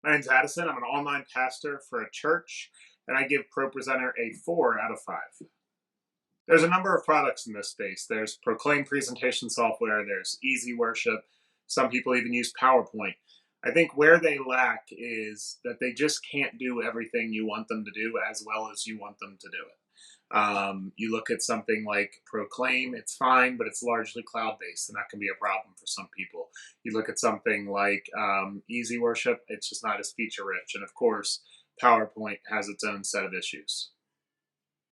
My name's Addison. I'm an online pastor for a church, and I give ProPresenter a 4 out of 5. There's a number of products in this space. There's Proclaim presentation software, there's Easy Worship, some people even use PowerPoint. I think where they lack is that they just can't do everything you want them to do as well as you want them to do it. You look at something like Proclaim, it's fine, but it's largely cloud based, and that can be a problem for some people. You look at something like Easy Worship, it's just not as feature rich. And of course, PowerPoint has its own set of issues.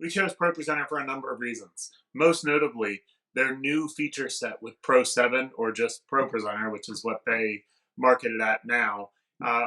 We chose ProPresenter for a number of reasons. Most notably, their new feature set with Pro 7 or just ProPresenter, which is what they market it at now,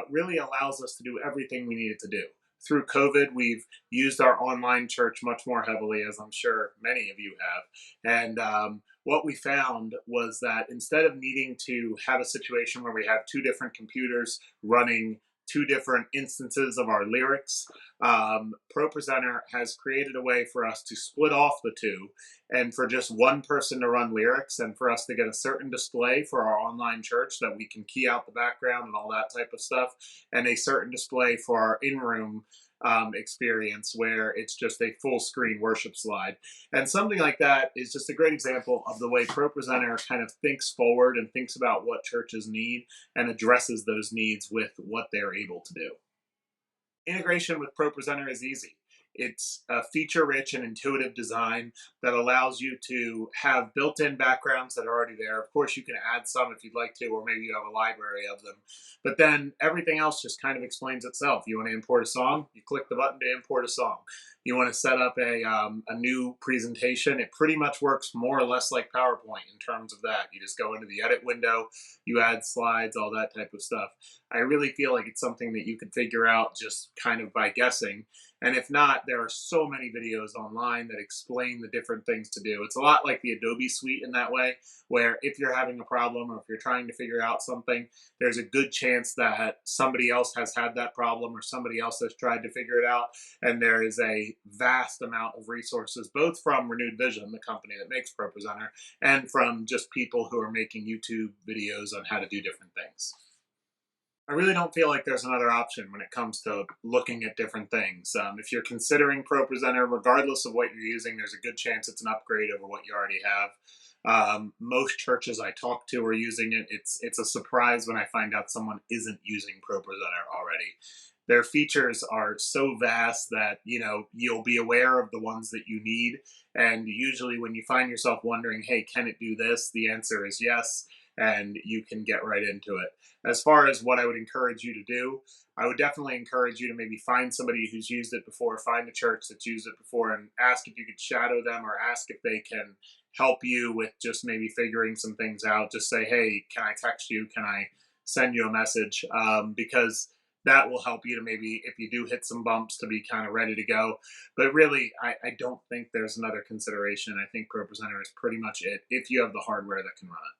really allows us to do everything we needed to do. Through COVID, we've used our online church much more heavily, as I'm sure many of you have. And what we found was that instead of needing to have a situation where we have two different computers running two different instances of our lyrics, ProPresenter has created a way for us to split off the two and for just one person to run lyrics and for us to get a certain display for our online church that we can key out the background and all that type of stuff, and a certain display for our in-room experience where it's just a full screen worship slide. And something like that is just a great example of the way ProPresenter kind of thinks forward and thinks about what churches need and addresses those needs with what they're able to do. Integration with ProPresenter is easy. It's a feature-rich and intuitive design that allows you to have built-in backgrounds that are already there. Of course, you can add some if you'd like to, or maybe you have a library of them. But then everything else just kind of explains itself. You want to import a song, you click the button to import a song. You want to set up a new presentation, it pretty much works more or less like PowerPoint in terms of that. You just go into the edit window, you add slides, all that type of stuff. I really feel like it's something that you could figure out just kind of by guessing. And if not, there are so many videos online that explain the different things to do. It's a lot like the Adobe suite in that way, where if you're having a problem or if you're trying to figure out something, there's a good chance that somebody else has had that problem or somebody else has tried to figure it out. And there is a vast amount of resources, both from Renewed Vision, the company that makes ProPresenter, and from just people who are making YouTube videos on how to do different things. I really don't feel like there's another option when it comes to looking at different things. If you're considering ProPresenter, regardless of what you're using, there's a good chance it's an upgrade over what you already have. Most churches I talk to are using it. It's a surprise when I find out someone isn't using ProPresenter already. Their features are so vast that you'll be aware of the ones that you need, and usually when you find yourself wondering, hey, can it do this, the answer is yes, and you can get right into it. As far as what I would encourage you to do, I would definitely encourage you to maybe find somebody who's used it before, find a church that's used it before, and ask if you could shadow them or ask if they can help you with just maybe figuring some things out. Just say, hey, can I text you? Can I send you a message? Because that will help you to maybe, if you do hit some bumps, to be kind of ready to go. But really, I don't think there's another consideration. I think ProPresenter is pretty much it if you have the hardware that can run it.